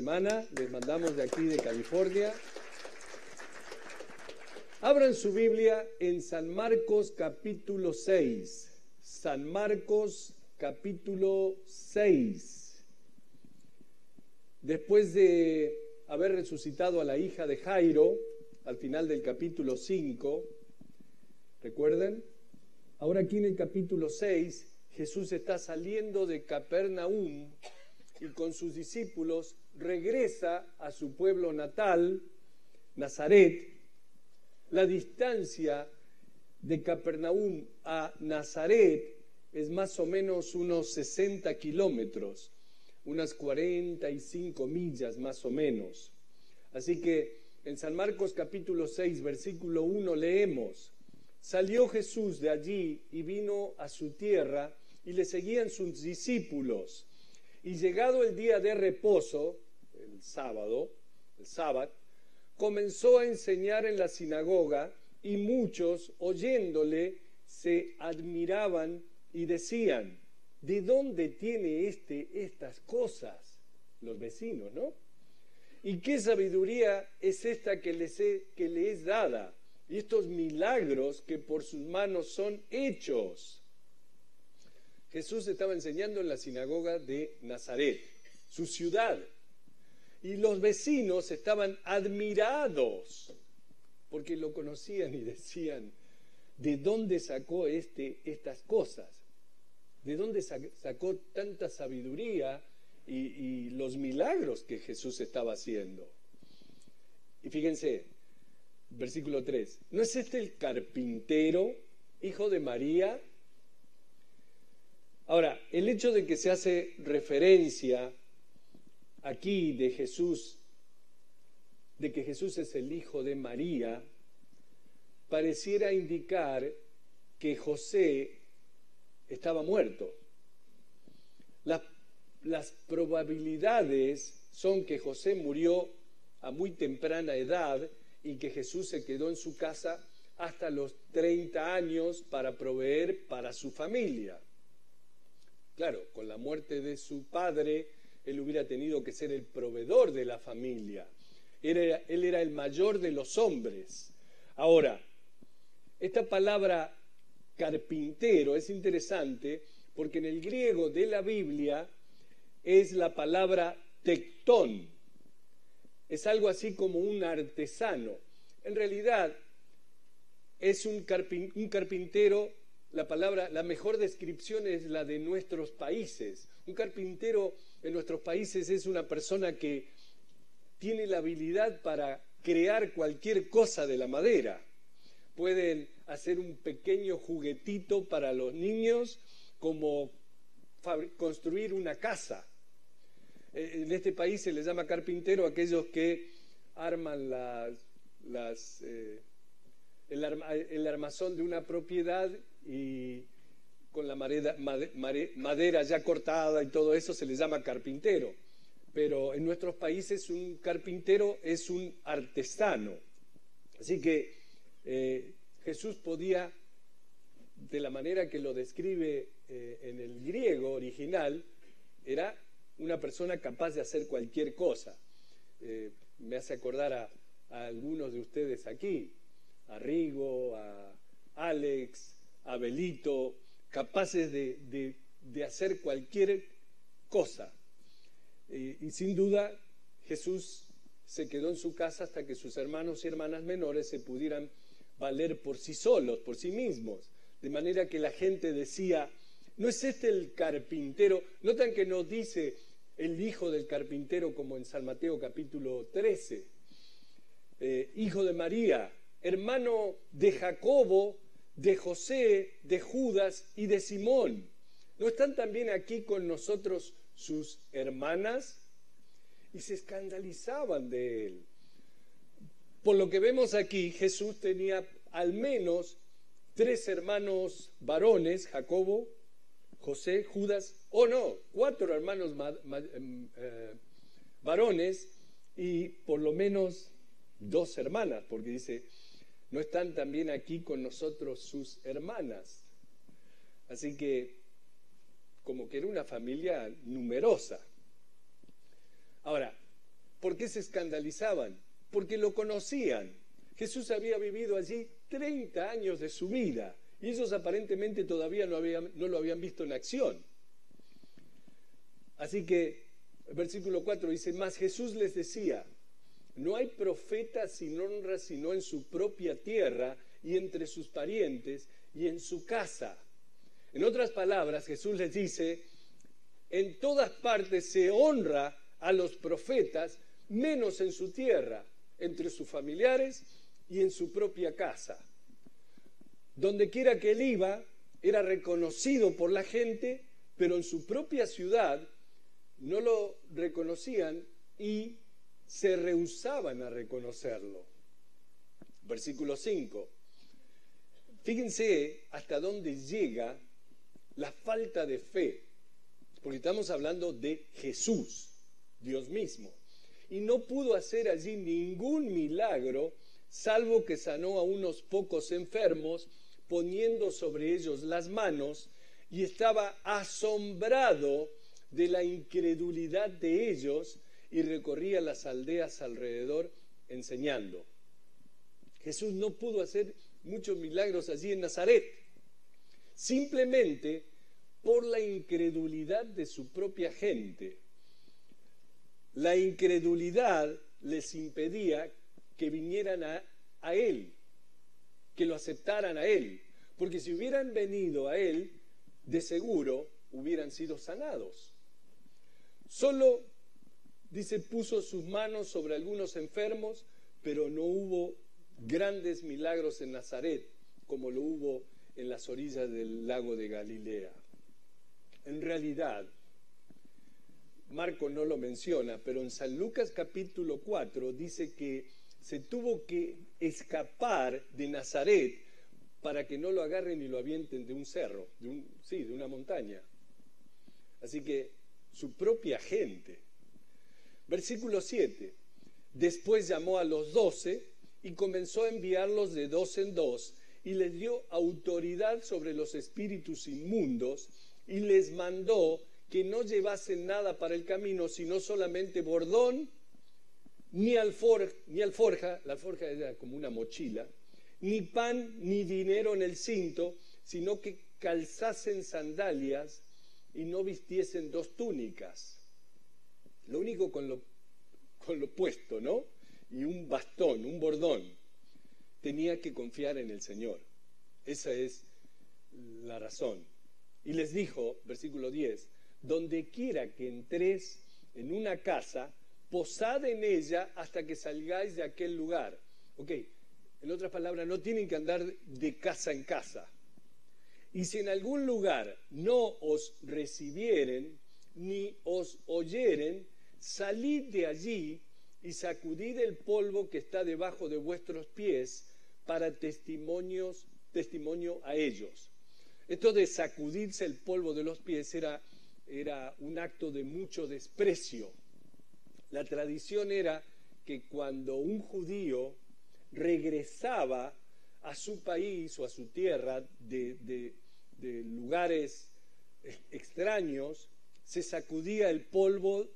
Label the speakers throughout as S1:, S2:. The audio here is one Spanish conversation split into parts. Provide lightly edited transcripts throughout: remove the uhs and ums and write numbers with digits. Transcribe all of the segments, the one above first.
S1: semana, les mandamos de aquí de California. Abran su Biblia en San Marcos capítulo 6. San Marcos capítulo 6. Después de haber resucitado a la hija de Jairo, al final del capítulo 5, ¿recuerdan? Ahora aquí en el capítulo 6, Jesús está saliendo de Capernaum y con sus discípulos regresa a su pueblo natal, Nazaret. La distancia de Capernaum a Nazaret es más o menos unos 60 kilómetros, unas 45 millas más o menos. Así que en San Marcos capítulo 6, versículo 1 leemos: salió Jesús de allí y vino a su tierra y le seguían sus discípulos. Y llegado el día de reposo, el sábado, comenzó a enseñar en la sinagoga y muchos, oyéndole, se admiraban y decían: ¿de dónde tiene estas cosas? Los vecinos, ¿no? ¿Y qué sabiduría es esta que le es dada? Y estos milagros que por sus manos son hechos. Jesús estaba enseñando en la sinagoga de Nazaret, su ciudad. Y los vecinos estaban admirados porque lo conocían y decían: ¿de dónde sacó estas cosas? ¿De dónde sacó tanta sabiduría y los milagros que Jesús estaba haciendo? Y fíjense, versículo 3. ¿No es este el carpintero, hijo de María? Ahora, el hecho de que se hace referencia aquí de Jesús, de que Jesús es el hijo de María, pareciera indicar que José estaba muerto. Las probabilidades son que José murió a muy temprana edad y que Jesús se quedó en su casa hasta los 30 años para proveer para su familia. Claro, con la muerte de su padre, él hubiera tenido que ser el proveedor de la familia. Él era el mayor de los hombres. Ahora, esta palabra carpintero es interesante porque en el griego de la Biblia es la palabra tectón. Es algo así como un artesano. En realidad, es un carpintero. La mejor descripción es la de nuestros países. Un carpintero en nuestros países es una persona que tiene la habilidad para crear cualquier cosa de la madera. Pueden hacer un pequeño juguetito para los niños, como construir una casa. En este país se les llama carpintero a aquellos que arman el armazón de una propiedad y con la madera ya cortada y todo eso se les llama carpintero. Pero en nuestros países un carpintero es un artesano. Así que Jesús podía, de la manera que lo describe en el griego original, era una persona capaz de hacer cualquier cosa. Me hace acordar a algunos de ustedes aquí, a Rigo, a Alex, a Belito, capaces de hacer cualquier cosa. Y sin duda Jesús se quedó en su casa hasta que sus hermanos y hermanas menores se pudieran valer por sí solos, por sí mismos. De manera que la gente decía: ¿no es este el carpintero? Notan que no dice el hijo del carpintero como en San Mateo capítulo 13. Hijo de María, hermano de Jacobo, de José, de Judas y de Simón. ¿No están también aquí con nosotros sus hermanas? Y se escandalizaban de él. Por lo que vemos aquí, Jesús tenía al menos 3 hermanos varones: Jacobo, José, Judas, 4 hermanos varones y por lo menos 2 hermanas, porque dice: ¿no están también aquí con nosotros sus hermanas? Así que como que era una familia numerosa. Ahora, qué se escandalizaban? Porque lo conocían. Jesús había vivido allí 30 años de su vida y ellos aparentemente todavía no lo habían visto en acción. Así que el versículo 4 dice, mas Jesús les decía, no hay profeta sin honra sino en su propia tierra y entre sus parientes y en su casa. En otras palabras, Jesús les dice, en todas partes se honra a los profetas, menos en su tierra, entre sus familiares y en su propia casa. Donde quiera que él iba, era reconocido por la gente, pero en su propia ciudad no lo reconocían y se rehusaban a reconocerlo. Versículo 5. Fíjense hasta dónde llega la falta de fe, porque estamos hablando de Jesús, Dios mismo. Y no pudo hacer allí ningún milagro, salvo que sanó a unos pocos enfermos, poniendo sobre ellos las manos, y estaba asombrado de la incredulidad de ellos, y recorría las aldeas alrededor enseñando. Jesús no pudo hacer muchos milagros allí en Nazaret, simplemente por la incredulidad de su propia gente. La incredulidad les impedía que vinieran a Él, que lo aceptaran a Él, porque si hubieran venido a Él, de seguro hubieran sido sanados. Solo, dice, puso sus manos sobre algunos enfermos, pero no hubo grandes milagros en Nazaret, como lo hubo en las orillas del lago de Galilea. En realidad, Marco no lo menciona, pero en San Lucas capítulo 4 dice que se tuvo que escapar de Nazaret para que no lo agarren y lo avienten de un cerro, de una montaña. Así que su propia gente. Versículo 7. Después llamó a los 12 y comenzó a enviarlos de 2 en 2 y les dio autoridad sobre los espíritus inmundos y les mandó que no llevasen nada para el camino, sino solamente bordón, ni alforja, la alforja era como una mochila, ni pan ni dinero en el cinto, sino que calzasen sandalias y no vistiesen 2 túnicas. Lo único con lo puesto, ¿no? Y un bastón, un bordón. Tenía que confiar en el Señor. Esa es la razón. Y les dijo, versículo 10, donde quiera que entréis en una casa, posad en ella hasta que salgáis de aquel lugar. Ok, en otras palabras, no tienen que andar de casa en casa. Y si en algún lugar no os recibieren, ni os oyeren, salid de allí y sacudid el polvo que está debajo de vuestros pies para testimonio a ellos. Esto de sacudirse el polvo de los pies era un acto de mucho desprecio. La tradición era que cuando un judío regresaba a su país o a su tierra de lugares extraños, se sacudía el polvo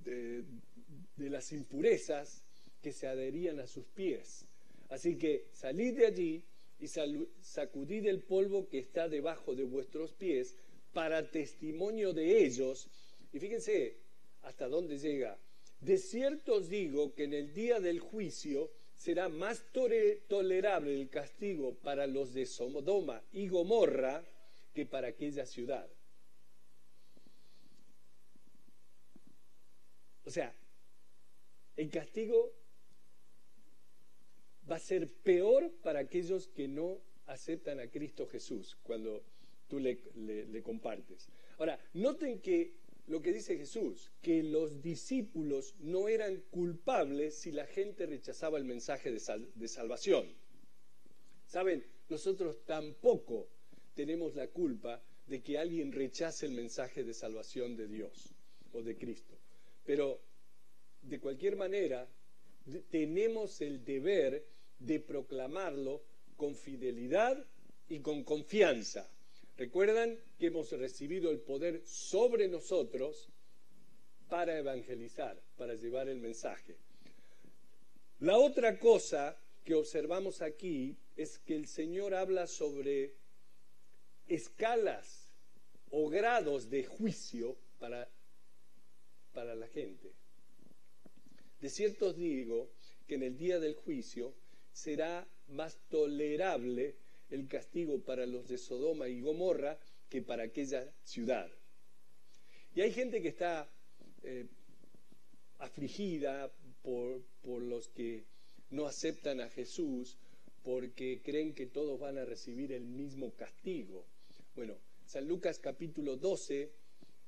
S1: de las impurezas que se adherían a sus pies. Así que salid de allí y sacudid el polvo que está debajo de vuestros pies para testimonio de ellos. Y fíjense hasta dónde llega. De cierto os digo que en el día del juicio será más tolerable el castigo para los de Sodoma y Gomorra que para aquella ciudad. O sea, el castigo va a ser peor para aquellos que no aceptan a Cristo Jesús cuando tú le compartes. Ahora, noten que lo que dice Jesús, que los discípulos no eran culpables si la gente rechazaba el mensaje de salvación. ¿Saben? Nosotros tampoco tenemos la culpa de que alguien rechace el mensaje de salvación de Dios o de Cristo. Pero, de cualquier manera, tenemos el deber de proclamarlo con fidelidad y con confianza. ¿Recuerdan que hemos recibido el poder sobre nosotros para evangelizar, para llevar el mensaje. La otra cosa que observamos aquí es que el Señor habla sobre escalas o grados de juicio para la gente. De cierto os digo que en el día del juicio será más tolerable el castigo para los de Sodoma y Gomorra que para aquella ciudad. Y hay gente que está afligida por los que no aceptan a Jesús, porque creen que todos van a recibir el mismo castigo. Bueno, San Lucas capítulo 12,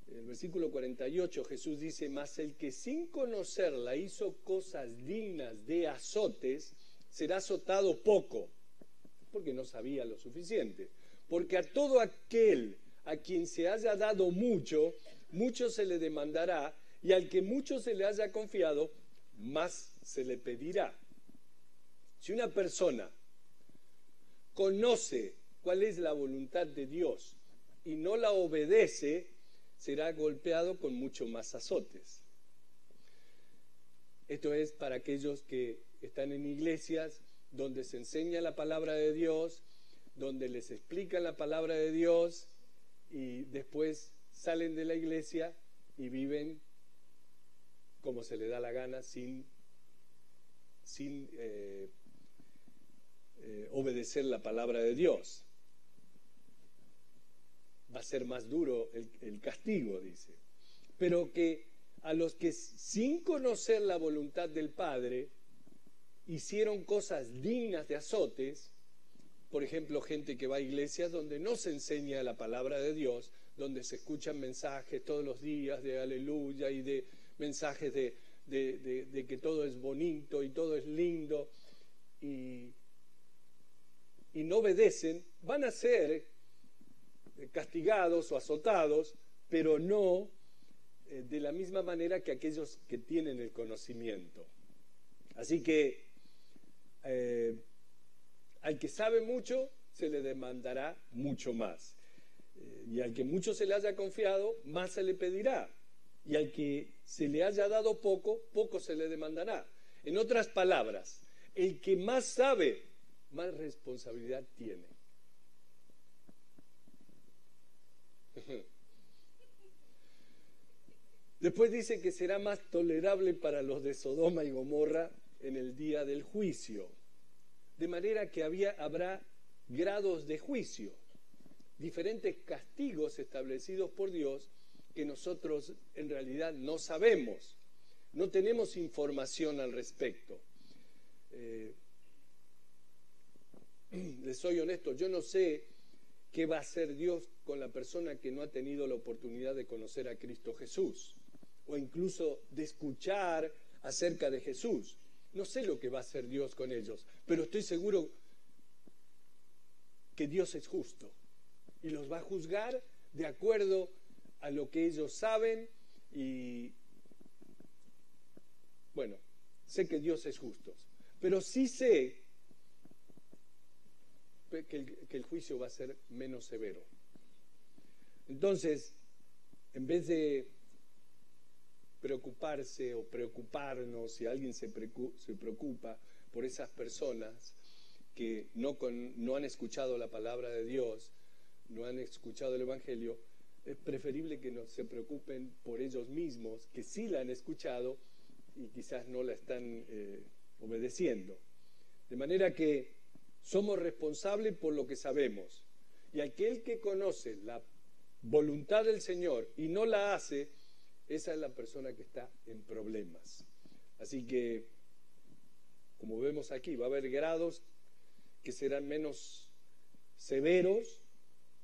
S1: el versículo 48, Jesús dice: mas el que sin conocerla hizo cosas dignas de azotes, será azotado poco, porque no sabía lo suficiente. Porque a todo aquel a quien se haya dado mucho, mucho se le demandará, y al que mucho se le haya confiado, más se le pedirá. Si una persona conoce cuál es la voluntad de Dios y no la obedece, será golpeado con mucho más azotes. Esto es para aquellos que están en iglesias donde se enseña la palabra de Dios, donde les explican la palabra de Dios y después salen de la iglesia y viven como se le da la gana sin obedecer la palabra de Dios. Va a ser más duro el castigo, dice. Pero que a los que sin conocer la voluntad del Padre hicieron cosas dignas de azotes, por ejemplo, gente que va a iglesias donde no se enseña la palabra de Dios, donde se escuchan mensajes todos los días de aleluya y de mensajes de que todo es bonito y todo es lindo, y no obedecen, van a ser castigados o azotados, pero no de la misma manera que aquellos que tienen el conocimiento. Así que al que sabe mucho se le demandará mucho más, y al que mucho se le haya confiado, más se le pedirá, y al que se le haya dado poco, poco se le demandará. En otras palabras, el que más sabe, más responsabilidad tiene. Después dice que será más tolerable para los de Sodoma y Gomorra en el día del juicio. De manera que habrá grados de juicio, diferentes castigos establecidos por Dios que nosotros en realidad no sabemos, no tenemos información al respecto. Les soy honesto, yo no sé qué va a hacer Dios con la persona que no ha tenido la oportunidad de conocer a Cristo Jesús, o incluso de escuchar acerca de Jesús. No sé lo que va a hacer Dios con ellos, pero estoy seguro que Dios es justo y los va a juzgar de acuerdo a lo que ellos saben. Y bueno, sé que Dios es justo, pero sí sé que el juicio va a ser menos severo. Entonces, en vez de preocuparse o preocuparnos, si alguien se preocupa por esas personas que no han escuchado la palabra de Dios, no han escuchado el Evangelio, es preferible que no se preocupen por ellos mismos, que sí la han escuchado y quizás no la están obedeciendo. De manera que somos responsables por lo que sabemos, y aquel que conoce la voluntad del Señor y no la hace, esa es la persona que está en problemas. Así que, como vemos aquí, va a haber grados que serán menos severos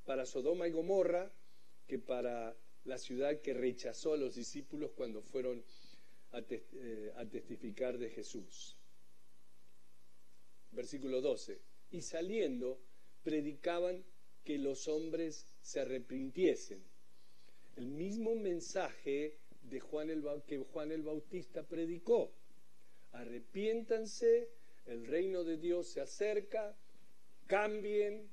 S1: para Sodoma y Gomorra que para la ciudad que rechazó a los discípulos cuando fueron a testificar de Jesús. Versículo 12. Y saliendo, predicaban que los hombres se arrepintiesen. El mismo mensaje de que Juan el Bautista predicó. Arrepiéntanse, el reino de Dios se acerca, cambien.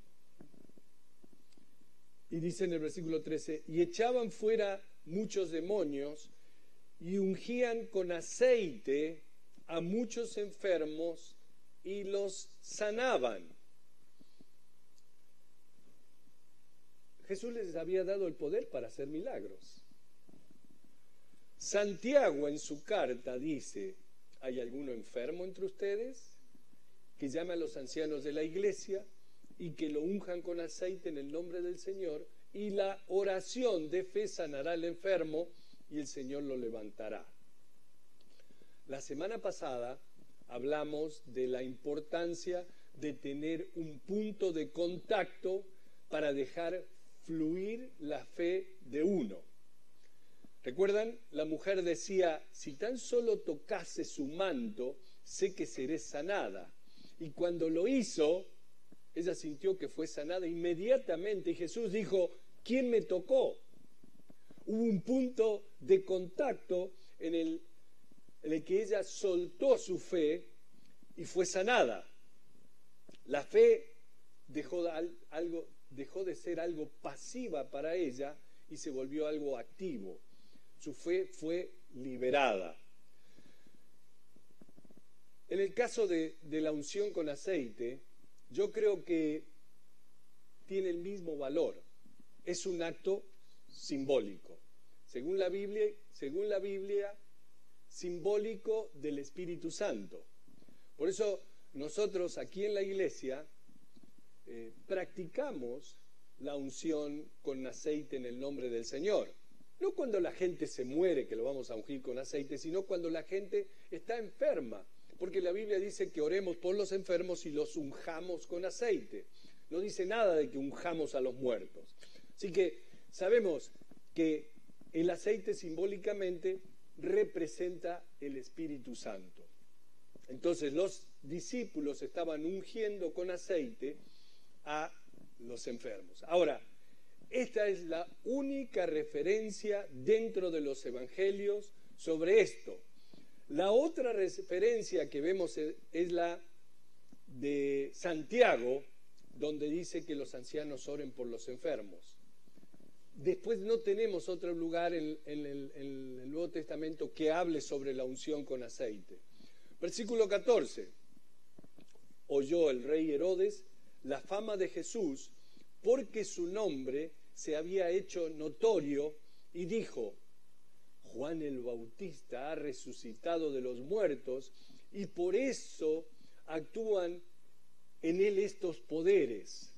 S1: Y dice en el versículo 13, y echaban fuera muchos demonios y ungían con aceite a muchos enfermos y los sanaban. Jesús les había dado el poder para hacer milagros. Santiago en su carta dice: ¿hay alguno enfermo entre ustedes? Que llame a los ancianos de la iglesia y que lo unjan con aceite en el nombre del Señor, y la oración de fe sanará al enfermo y el Señor lo levantará. La semana pasada hablamos de la importancia de tener un punto de contacto para dejar fluir la fe de uno. ¿Recuerdan? La mujer decía: si tan solo tocase su manto, sé que seré sanada. Y cuando lo hizo, ella sintió que fue sanada inmediatamente. Y Jesús dijo: ¿quién me tocó? Hubo un punto de contacto en el que ella soltó su fe y fue sanada. La fe dejó de ser algo pasiva para ella y se volvió algo activo. Su fe fue liberada. En el caso de la unción con aceite, yo creo que tiene el mismo valor. Es un acto simbólico. Según la Biblia, simbólico del Espíritu Santo. Por eso nosotros aquí en la iglesia practicamos la unción con aceite en el nombre del Señor. No cuando la gente se muere que lo vamos a ungir con aceite, sino cuando la gente está enferma. Porque la Biblia dice que oremos por los enfermos y los unjamos con aceite. No dice nada de que unjamos a los muertos. Así que sabemos que el aceite simbólicamente representa el Espíritu Santo. Entonces los discípulos estaban ungiendo con aceite a los enfermos. Ahora, esta es la única referencia dentro de los evangelios sobre esto. La otra referencia que vemos es la de Santiago, donde dice que los ancianos oren por los enfermos. Después no tenemos otro lugar en el Nuevo Testamento que hable sobre la unción con aceite. Versículo 14. Oyó el rey Herodes la fama de Jesús porque su nombre se había hecho notorio y dijo: Juan el Bautista ha resucitado de los muertos y por eso actúan en él estos poderes.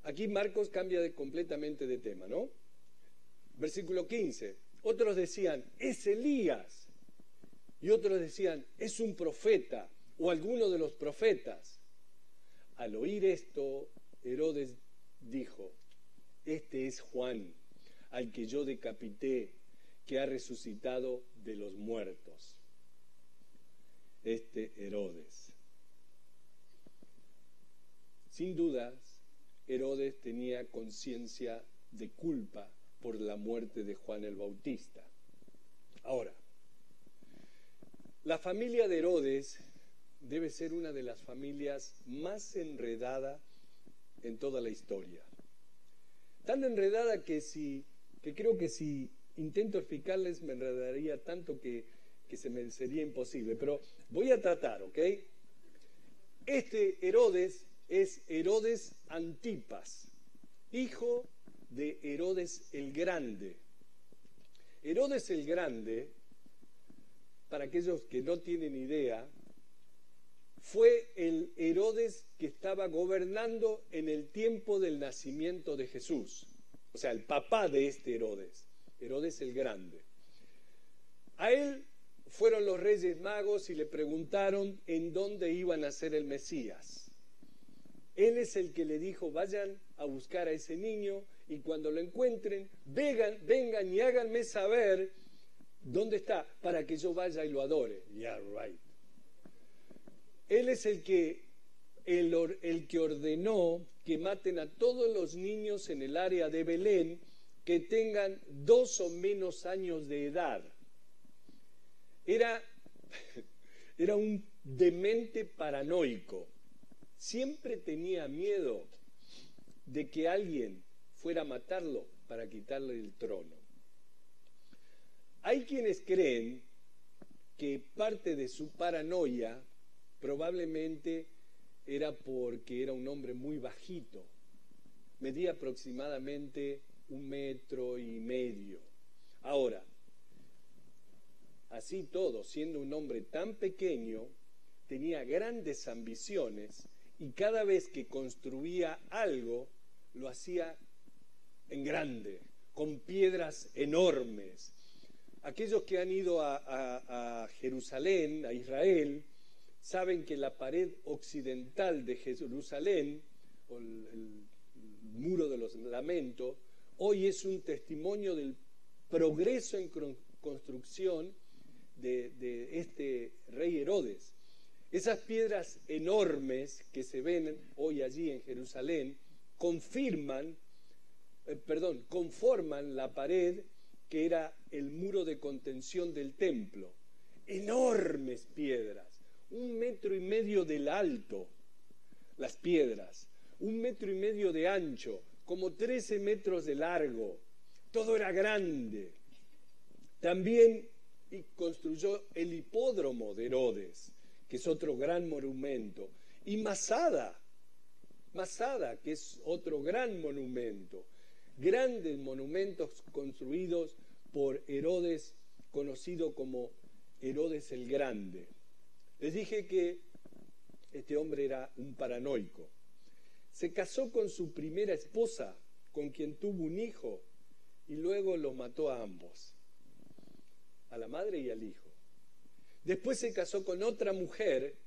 S1: Aquí Marcos cambia completamente de tema, ¿no? Versículo 15. Otros decían: es Elías. Y otros decían: es un profeta o alguno de los profetas. Al oír esto, Herodes dijo: este es Juan, al que yo decapité, que ha resucitado de los muertos. Este Herodes. Sin dudas, Herodes tenía conciencia de culpa por la muerte de Juan el Bautista. Ahora, la familia de Herodes debe ser una de las familias más enredada en toda la historia. Tan enredada que creo que si intento explicarles me enredaría tanto que se me sería imposible. Pero voy a tratar, ¿ok? Este Herodes es Herodes Antipas, hijo de Herodes el Grande. Herodes el Grande, para aquellos que no tienen idea, fue el Herodes que estaba gobernando en el tiempo del nacimiento de Jesús. O sea, el papá de este Herodes, Herodes el Grande. A él fueron los Reyes Magos y le preguntaron en dónde iba a nacer el Mesías. Él es el que le dijo: vayan a buscar a ese niño y cuando lo encuentren, vengan y háganme saber dónde está para que yo vaya y lo adore. Yeah, right. Él es el que ordenó que maten a todos los niños en el área de Belén que tengan 2 o menos años de edad. Era un demente paranoico. Siempre tenía miedo de que alguien fuera a matarlo para quitarle el trono. Hay quienes creen que parte de su paranoia probablemente era porque era un hombre muy bajito, medía aproximadamente 1,5 metros. Ahora, así todo, siendo un hombre tan pequeño, tenía grandes ambiciones y cada vez que construía algo, lo hacía en grande, con piedras enormes. Aquellos que han ido a Jerusalén, a Israel, saben que la pared occidental de Jerusalén, o el muro de los lamentos, hoy es un testimonio del progreso en construcción de este rey Herodes. Esas piedras enormes que se ven hoy allí en Jerusalén conforman la pared que era el muro de contención del templo. Enormes piedras, 1,5 metros del alto, las piedras, 1,5 metros de ancho, como 13 metros de largo. Todo era grande. También construyó el hipódromo de Herodes, que es otro gran monumento, y Masada, que es otro gran monumento. Grandes monumentos construidos por Herodes, conocido como Herodes el Grande. Les dije que este hombre era un paranoico. Se casó con su primera esposa, con quien tuvo un hijo, y luego los mató a ambos, a la madre y al hijo. Después se casó con otra mujer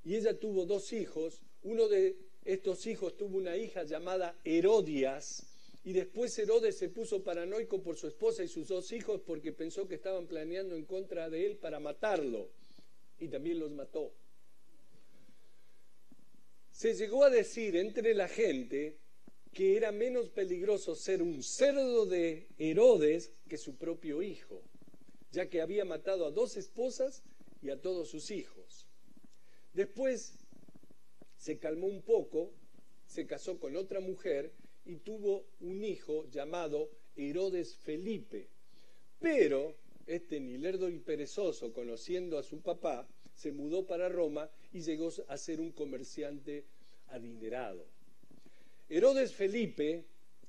S1: y ella tuvo 2 hijos. Uno de estos hijos tuvo una hija llamada Herodias, y después Herodes se puso paranoico por su esposa y sus 2 hijos porque pensó que estaban planeando en contra de él para matarlo, y también los mató. Se llegó a decir entre la gente que era menos peligroso ser un cerdo de Herodes que su propio hijo, ya que había matado a 2 esposas y a todos sus hijos. Después se calmó un poco, se casó con otra mujer y tuvo un hijo llamado Herodes Felipe. Pero este ni lerdo y perezoso, conociendo a su papá, se mudó para Roma y llegó a ser un comerciante adinerado. Herodes Felipe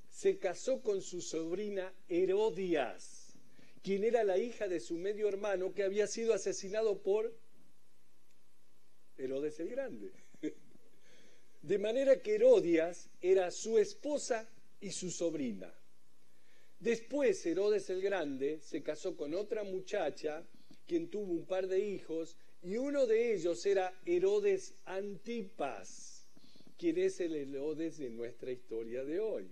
S1: se casó con su sobrina Herodias, quien era la hija de su medio hermano que había sido asesinado por Herodes el Grande. De manera que Herodias era su esposa y su sobrina. Después Herodes el Grande se casó con otra muchacha, quien tuvo un par de hijos, y uno de ellos era Herodes Antipas, quien es el Herodes de nuestra historia de hoy.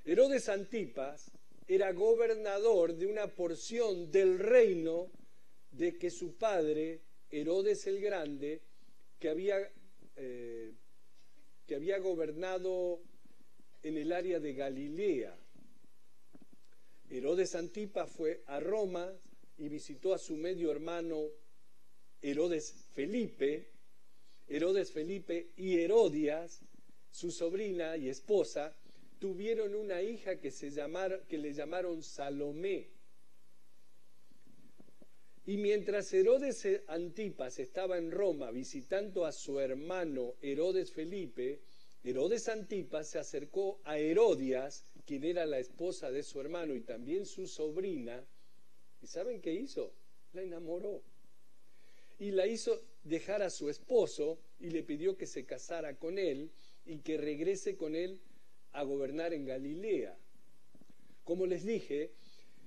S1: Herodes Antipas era gobernador de una porción del reino de que su padre, Herodes el Grande, que había gobernado en el área de Galilea. Herodes Antipas fue a Roma y visitó a su medio hermano Herodes Felipe. Herodes Felipe y Herodias, su sobrina y esposa, tuvieron una hija que le llamaron Salomé. Y mientras Herodes Antipas estaba en Roma visitando a su hermano Herodes Felipe, Herodes Antipas se acercó a Herodias, quien era la esposa de su hermano y también su sobrina, ¿y saben qué hizo? La enamoró. Y la hizo dejar a su esposo y le pidió que se casara con él y que regrese con él a gobernar en Galilea. Como les dije,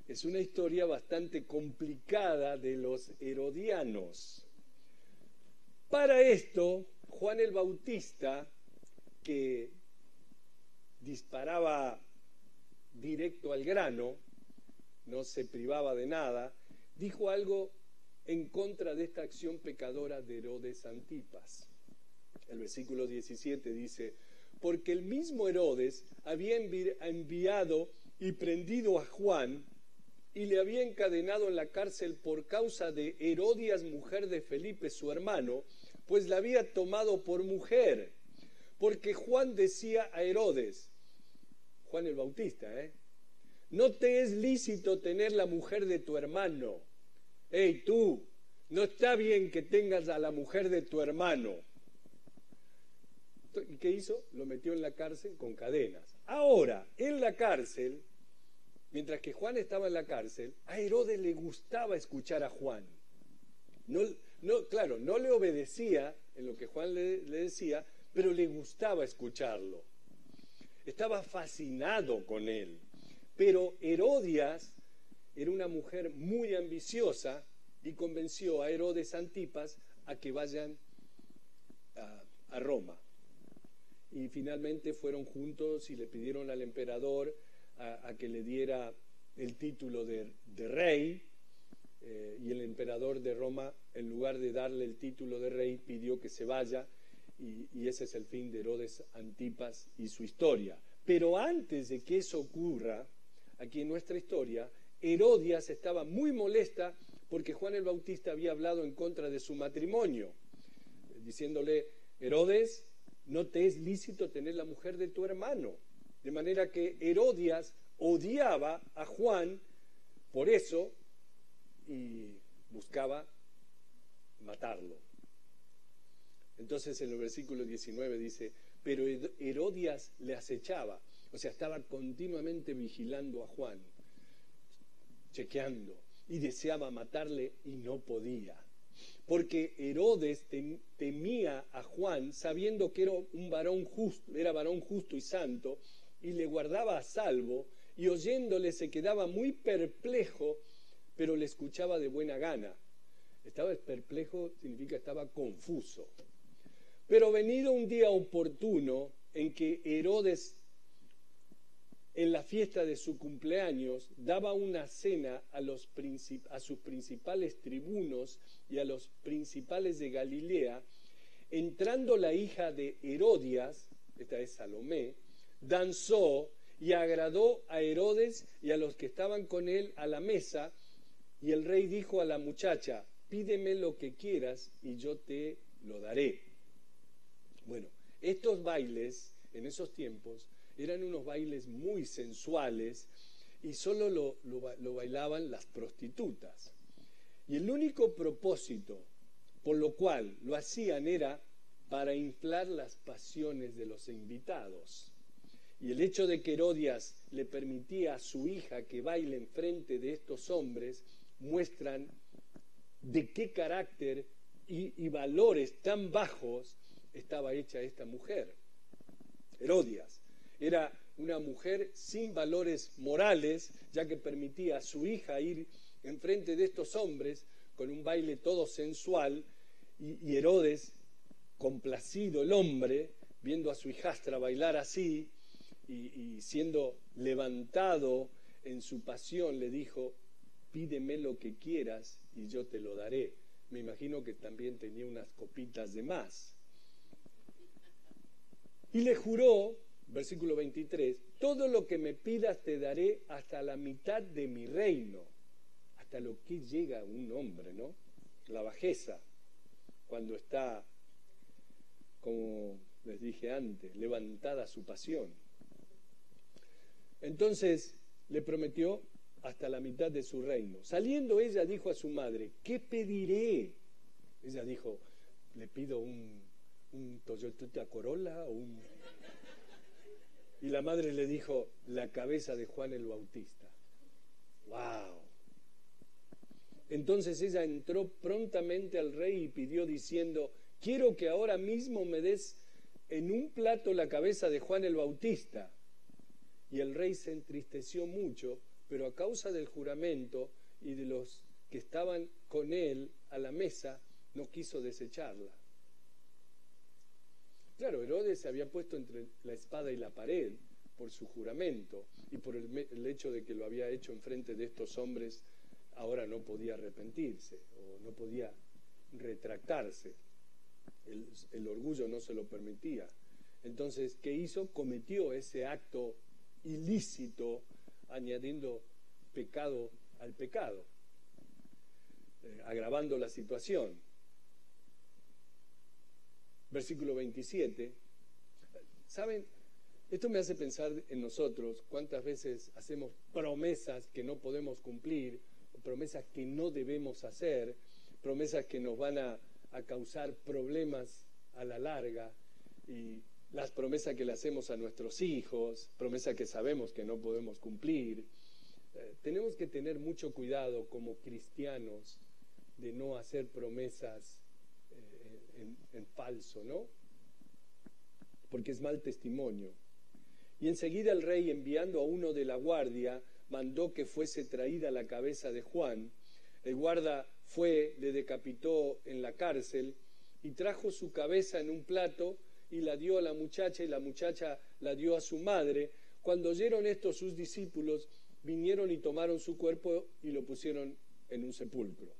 S1: es una historia bastante complicada de los herodianos. Para esto, Juan el Bautista, que disparaba directo al grano, no se privaba de nada, dijo algo en contra de esta acción pecadora de Herodes Antipas. El versículo 17 dice: porque el mismo Herodes había enviado y prendido a Juan y le había encadenado en la cárcel por causa de Herodias, mujer de Felipe, su hermano, pues la había tomado por mujer. Porque Juan decía a Herodes, Juan el Bautista, no te es lícito tener la mujer de tu hermano. Hey, tú, no está bien que tengas a la mujer de tu hermano. ¿Y qué hizo? Lo metió en la cárcel con cadenas. Ahora, en la cárcel, mientras que Juan estaba en la cárcel, a Herodes le gustaba escuchar a Juan. Claro, no le obedecía en lo que Juan le decía, pero le gustaba escucharlo. Estaba fascinado con él. Pero Herodias era una mujer muy ambiciosa y convenció a Herodes Antipas a que vayan a Roma. Y finalmente fueron juntos y le pidieron al emperador a que le diera el título de rey, y el emperador de Roma, en lugar de darle el título de rey, pidió que se vaya, y ese es el fin de Herodes Antipas y su historia. Pero antes de que eso ocurra, aquí en nuestra historia, Herodias estaba muy molesta porque Juan el Bautista había hablado en contra de su matrimonio, diciéndole: Herodes, no te es lícito tener la mujer de tu hermano. De manera que Herodias odiaba a Juan por eso y buscaba matarlo. Entonces en el versículo 19 dice: pero Herodias le acechaba, o sea, estaba continuamente vigilando a Juan, chequeando, y deseaba matarle y no podía. Porque Herodes temía a Juan, sabiendo que era varón justo y santo, y le guardaba a salvo, y oyéndole se quedaba muy perplejo, pero le escuchaba de buena gana. Estaba perplejo, significa estaba confuso. Pero venido un día oportuno en que Herodes, en la fiesta de su cumpleaños, daba una cena a sus principales tribunos y a los principales de Galilea, entrando la hija de Herodias, esta es Salomé, danzó y agradó a Herodes y a los que estaban con él a la mesa, y el rey dijo a la muchacha: pídeme lo que quieras y yo te lo daré. Bueno, estos bailes en esos tiempos eran unos bailes muy sensuales y solo lo bailaban las prostitutas. Y el único propósito por lo cual lo hacían era para inflar las pasiones de los invitados. Y el hecho de que Herodias le permitía a su hija que baile en frente de estos hombres muestran de qué carácter y valores tan bajos estaba hecha esta mujer. Herodias era una mujer sin valores morales, ya que permitía a su hija ir enfrente de estos hombres con un baile todo sensual, y Herodes, complacido el hombre, viendo a su hijastra bailar así y siendo levantado en su pasión, le dijo: pídeme lo que quieras y yo te lo daré. Me imagino que también tenía unas copitas de más. Y le juró, versículo 23, todo lo que me pidas te daré hasta la mitad de mi reino. Hasta lo que llega un hombre, ¿no? La bajeza, cuando está, como les dije antes, levantada su pasión. Entonces le prometió hasta la mitad de su reino. Saliendo ella dijo a su madre: ¿qué pediré? Ella dijo: le pido un Toyota Corolla o un... Y la madre le dijo: la cabeza de Juan el Bautista. ¡Wow! Entonces ella entró prontamente al rey y pidió diciendo: quiero que ahora mismo me des en un plato la cabeza de Juan el Bautista. Y el rey se entristeció mucho, pero a causa del juramento y de los que estaban con él a la mesa, no quiso desecharla. Claro, Herodes se había puesto entre la espada y la pared por su juramento y por el hecho de que lo había hecho enfrente de estos hombres. Ahora no podía arrepentirse o no podía retractarse. El orgullo no se lo permitía. Entonces, ¿qué hizo? Cometió ese acto ilícito, añadiendo pecado al pecado, agravando la situación. Versículo 27. ¿Saben? Esto me hace pensar en nosotros, cuántas veces hacemos promesas que no podemos cumplir, promesas que no debemos hacer, promesas que nos van a causar problemas a la larga, y las promesas que le hacemos a nuestros hijos, promesas que sabemos que no podemos cumplir. Tenemos que tener mucho cuidado como cristianos de no hacer promesas en falso, ¿no? Porque es mal testimonio. Y enseguida el rey, enviando a uno de la guardia, mandó que fuese traída la cabeza de Juan. El guarda fue, le decapitó en la cárcel y trajo su cabeza en un plato y la dio a la muchacha, y la muchacha la dio a su madre. Cuando oyeron esto sus discípulos, vinieron y tomaron su cuerpo y lo pusieron en un sepulcro.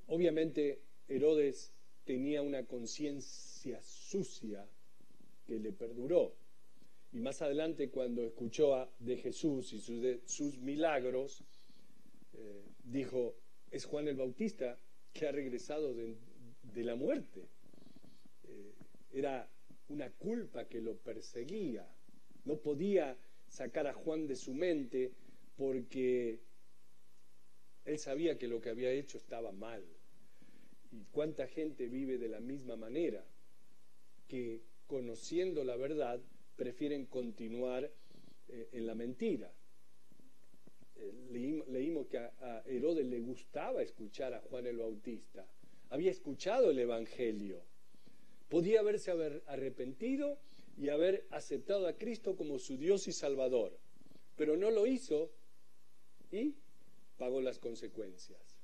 S1: Obviamente Herodes tenía una conciencia sucia que le perduró. Y más adelante, cuando escuchó de Jesús y sus milagros, dijo, es Juan el Bautista que ha regresado de la muerte. Era una culpa que lo perseguía. No podía sacar a Juan de su mente porque él sabía que lo que había hecho estaba mal. Y cuánta gente vive de la misma manera, que conociendo la verdad prefieren continuar en la mentira. Leímos que a Herodes le gustaba escuchar a Juan el Bautista. Había escuchado el Evangelio. Podía haberse arrepentido y haber aceptado a Cristo como su Dios y Salvador. Pero no lo hizo y pagó las consecuencias.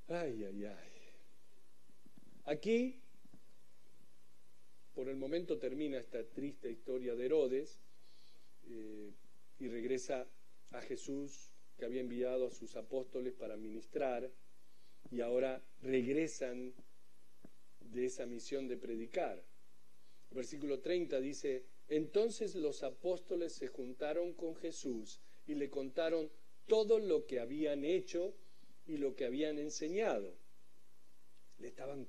S1: Ay, ay, ay. Aquí, por el momento, termina esta triste historia de Herodes y regresa a Jesús, que había enviado a sus apóstoles para ministrar, y ahora regresan de esa misión de predicar. El versículo 30 dice, entonces los apóstoles se juntaron con Jesús y le contaron todo lo que habían hecho y lo que habían enseñado. Le estaban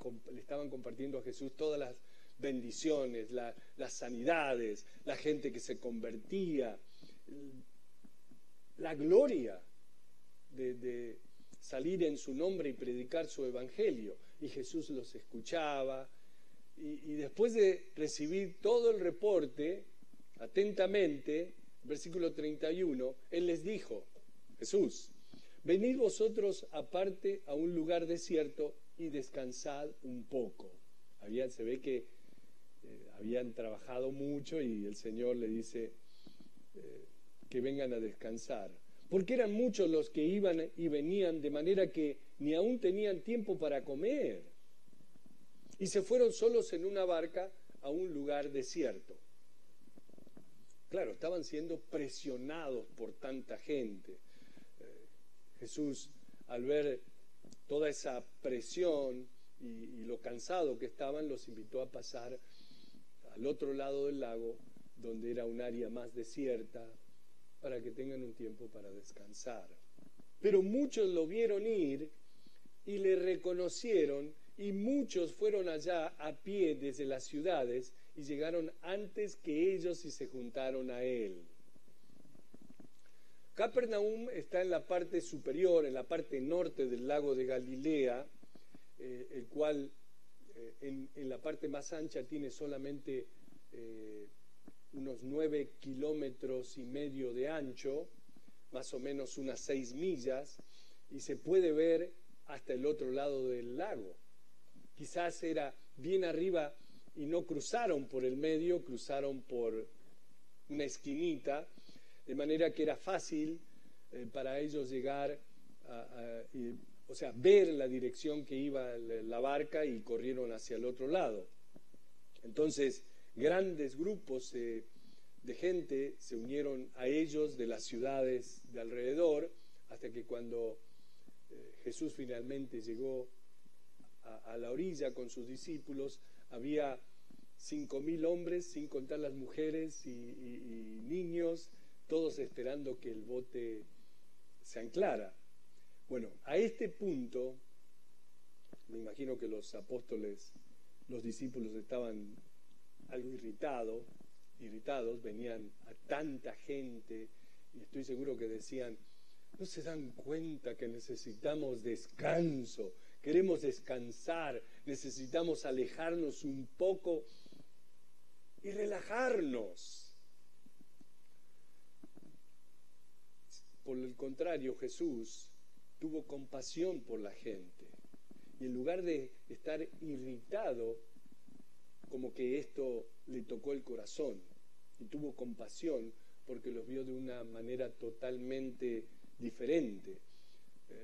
S1: compartiendo a Jesús todas las bendiciones, las sanidades, la gente que se convertía, la gloria de salir en su nombre y predicar su evangelio. Y Jesús los escuchaba, y después de recibir todo el reporte atentamente, versículo 31, Él les dijo, Jesús, venid vosotros aparte a un lugar desierto y descansad un poco. Se ve que habían trabajado mucho y el Señor le dice que vengan a descansar. Porque eran muchos los que iban y venían, de manera que ni aún tenían tiempo para comer. Y se fueron solos en una barca a un lugar desierto. Claro, estaban siendo presionados por tanta gente. Jesús, al ver toda esa presión y lo cansado que estaban, los invitó a pasar al otro lado del lago, donde era un área más desierta, para que tengan un tiempo para descansar. Pero muchos lo vieron ir y le reconocieron, y muchos fueron allá a pie desde las ciudades y llegaron antes que ellos y se juntaron a él. Capernaum está en la parte superior, en la parte norte del lago de Galilea, el cual en la parte más ancha tiene solamente unos 9,5 kilómetros de ancho, más o menos unas 6 millas, y se puede ver hasta el otro lado del lago. Quizás era bien arriba y no cruzaron por el medio, cruzaron por una esquinita, de manera que era fácil para ellos llegar ver la dirección que iba la barca, y corrieron hacia el otro lado. Entonces, grandes grupos de gente se unieron a ellos de las ciudades de alrededor, hasta que cuando Jesús finalmente llegó a la orilla con sus discípulos, había 5,000 hombres, sin contar las mujeres y niños, todos esperando que el bote se anclara. Bueno, a este punto, me imagino que los apóstoles Los discípulos estaban algo irritados, venían a tanta gente y estoy seguro que decían, ¿no se dan cuenta que necesitamos descanso? Queremos descansar, necesitamos alejarnos un poco y relajarnos. Por el contrario, Jesús tuvo compasión por la gente. Y en lugar de estar irritado, como que esto le tocó el corazón. Y tuvo compasión porque los vio de una manera totalmente diferente.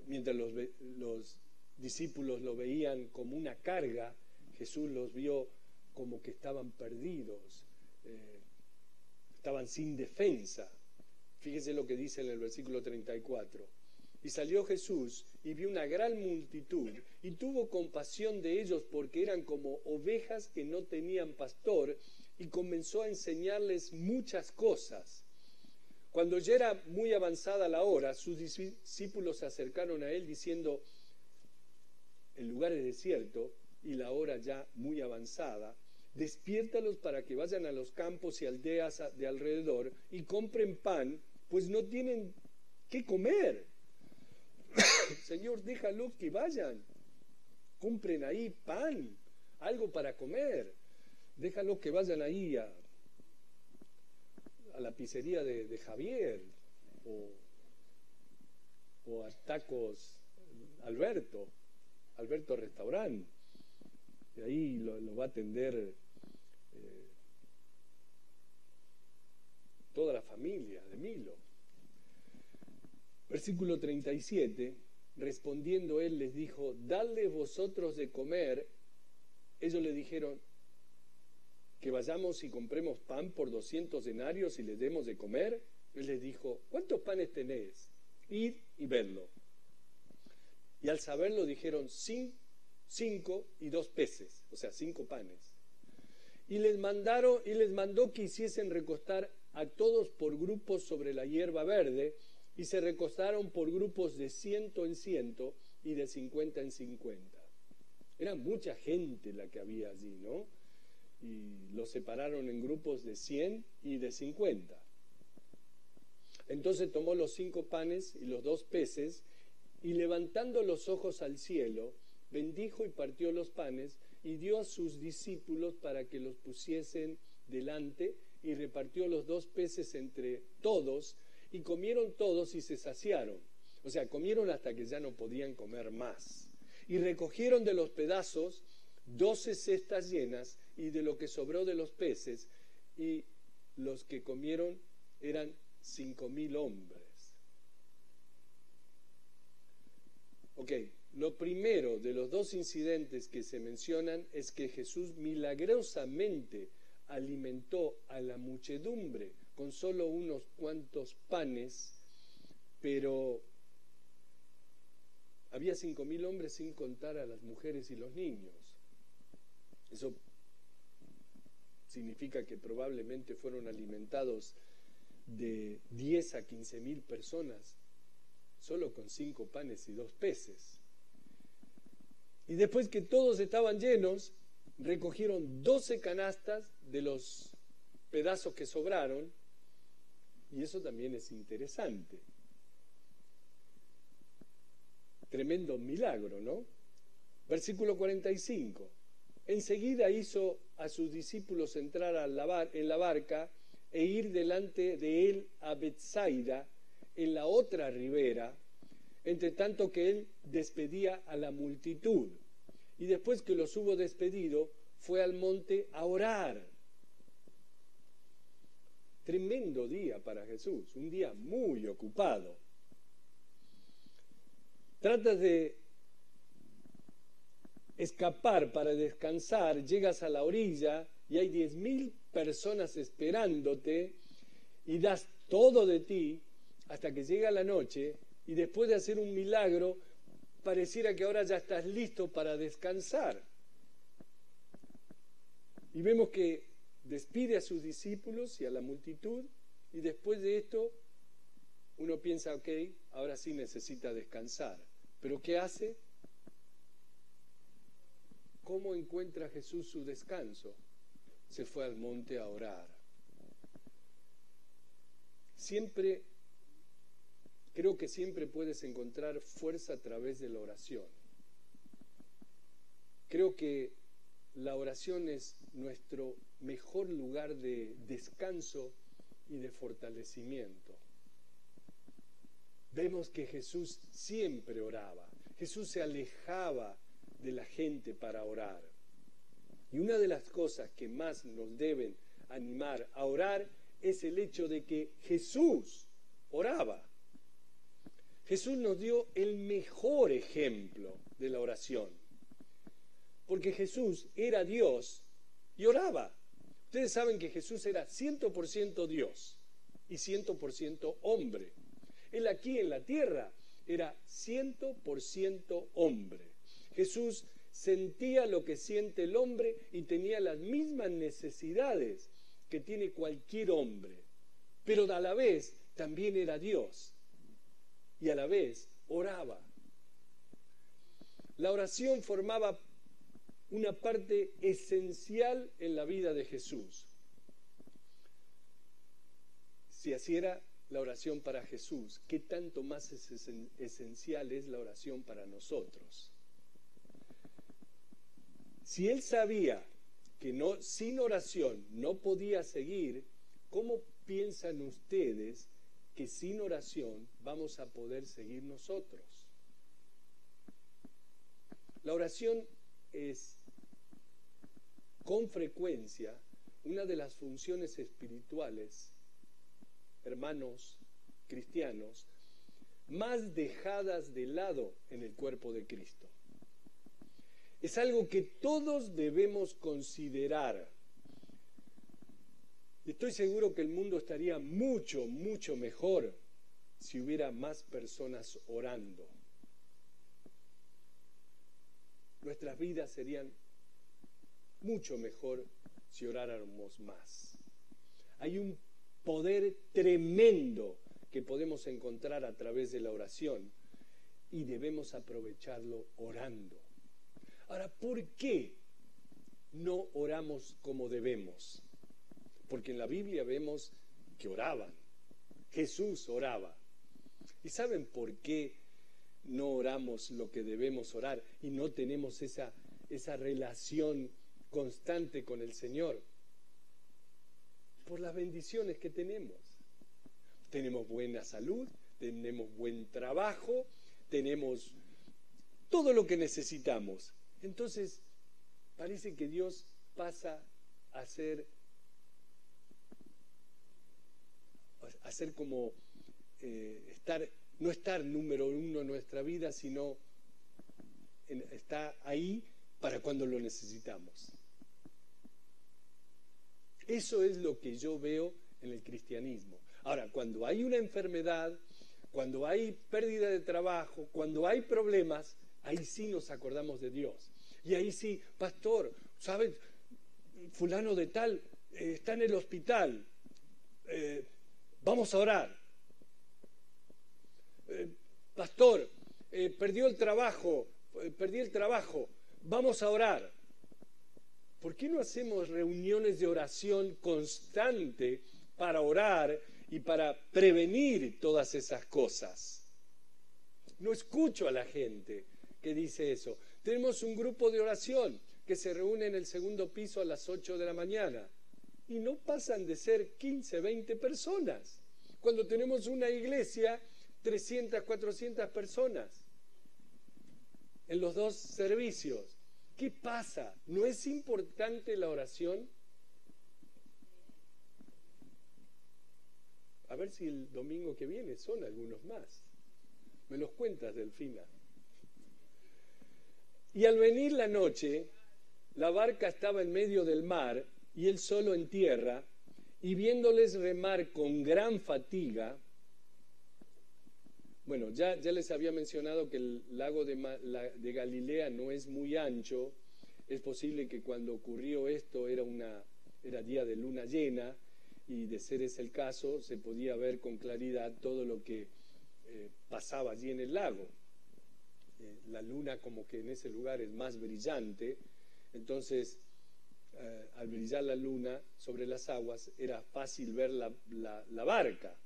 S1: Mientras los discípulos lo veían como una carga, Jesús los vio como que estaban perdidos, estaban sin defensa. Fíjese lo que dice en el versículo 34. Y salió Jesús y vio una gran multitud y tuvo compasión de ellos porque eran como ovejas que no tenían pastor y comenzó a enseñarles muchas cosas. Cuando ya era muy avanzada la hora, sus discípulos se acercaron a él diciendo, el lugar es desierto y la hora ya muy avanzada, despiértalos para que vayan a los campos y aldeas de alrededor y compren pan, pues no tienen qué comer. Señor, déjalos que vayan, compren ahí pan, algo para comer, déjalos que vayan ahí a la pizzería de Javier o a Tacos Alberto Restaurant, y ahí lo va a atender toda la familia de Milo. Versículo 37, respondiendo él les dijo, dadle vosotros de comer. Ellos le dijeron, que vayamos y compremos pan por 200 denarios y les demos de comer. Él les dijo, ¿cuántos panes tenéis? Id y vedlo. Y al saberlo dijeron, 5 y 2 peces, o sea, 5 panes. Y les mandó que hiciesen recostar a todos por grupos sobre la hierba verde, y se recostaron por grupos de 100 en 100 y de 50 en 50. Era mucha gente la que había allí, ¿no? Y los separaron en grupos de 100 y de 50. Entonces tomó los 5 panes y los 2 peces, y levantando los ojos al cielo, bendijo y partió los panes, y dio a sus discípulos para que los pusiesen delante, y repartió los 2 peces entre todos, y comieron todos y se saciaron. O sea, comieron hasta que ya no podían comer más. Y recogieron de los pedazos 12 cestas llenas, y de lo que sobró de los peces, y los que comieron eran 5,000 hombres. Ok, lo primero de los 2 incidentes que se mencionan es que Jesús milagrosamente alimentó a la muchedumbre con solo unos cuantos panes, pero había 5,000 hombres sin contar a las mujeres y los niños. Eso significa que probablemente fueron alimentados de 10 a 15,000 personas solo con 5 panes y 2 peces. Y después que todos estaban llenos, recogieron 12 canastas de los pedazos que sobraron, y eso también es interesante. Tremendo milagro, ¿no? Versículo 45. Enseguida hizo a sus discípulos entrar en la barca e ir delante de él a Betsaida, en la otra ribera, entre tanto que él despedía a la multitud. Y después que los hubo despedido, fue al monte a orar. Tremendo día para Jesús, un día muy ocupado. Tratas de escapar para descansar, llegas a la orilla y hay 10,000 personas esperándote y das todo de ti hasta que llega la noche, y después de hacer un milagro pareciera que ahora ya estás listo para descansar. Y vemos que despide a sus discípulos y a la multitud, y después de esto uno piensa, ok, ahora sí necesita descansar. ¿Pero qué hace? ¿cómo encuentra Jesús su descanso? Se fue al monte a orar. Creo que siempre puedes encontrar fuerza a través de la oración. Creo que la oración es nuestro mejor lugar de descanso y de fortalecimiento. Vemos que Jesús siempre oraba. Jesús se alejaba de la gente para orar. Y una de las cosas que más nos deben animar a orar es el hecho de que Jesús oraba. Jesús nos dio el mejor ejemplo de la oración. Porque Jesús era Dios y oraba. Ustedes saben que Jesús era 100% Dios y 100% hombre. Él aquí en la tierra era 100% hombre. Jesús sentía lo que siente el hombre y tenía las mismas necesidades que tiene cualquier hombre. Pero a la vez también era Dios y a la vez oraba. La oración formaba una parte esencial en la vida de Jesús. Si así era la oración para Jesús, ¿qué tanto más esencial es la oración para nosotros? Si él sabía que sin oración no podía seguir, ¿cómo piensan ustedes que sin oración vamos a poder seguir nosotros? La oración es con frecuencia una de las funciones espirituales, hermanos cristianos, más dejadas de lado en el cuerpo de Cristo. Es algo que todos debemos considerar. Estoy seguro que el mundo estaría mucho, mucho mejor si hubiera más personas orando. Nuestras vidas serían mucho mejor si oráramos más. Hay un poder tremendo que podemos encontrar a través de la oración y debemos aprovecharlo orando. Ahora, ¿por qué no oramos como debemos? Porque en la Biblia vemos que oraban. Jesús oraba. ¿Y saben por qué no oramos lo que debemos orar y no tenemos esa relación constante con el Señor? Por las bendiciones que tenemos. Tenemos buena salud, tenemos buen trabajo, tenemos todo lo que necesitamos. Entonces, parece que Dios pasa a ser como no estar número uno en nuestra vida, sino está ahí para cuando lo necesitamos. Eso es lo que yo veo en el cristianismo. Ahora, cuando hay una enfermedad, cuando hay pérdida de trabajo, cuando hay problemas, ahí sí nos acordamos de Dios. Y ahí sí, pastor, ¿sabes? Fulano de tal está en el hospital. Vamos a orar. Pastor, perdí el trabajo. Vamos a orar. ¿Por qué no hacemos reuniones de oración constante para orar y para prevenir todas esas cosas? No escucho a la gente que dice eso. Tenemos un grupo de oración que se reúne en el segundo piso a las 8 de la mañana y no pasan de ser 15, 20 personas. Cuando tenemos una iglesia, 300, 400 personas en los dos servicios. ¿Qué pasa? ¿No es importante la oración? A ver si el domingo que viene son algunos más. Me los cuentas, Delfina. Y al venir la noche, la barca estaba en medio del mar y él solo en tierra, y viéndoles remar con gran fatiga. Bueno, ya les había mencionado que el lago de Galilea no es muy ancho. Es posible que cuando ocurrió esto era día de luna llena, y de ser ese el caso, se podía ver con claridad todo lo que pasaba allí en el lago. La luna como que en ese lugar es más brillante, Entonces, al brillar la luna sobre las aguas, era fácil ver la barca.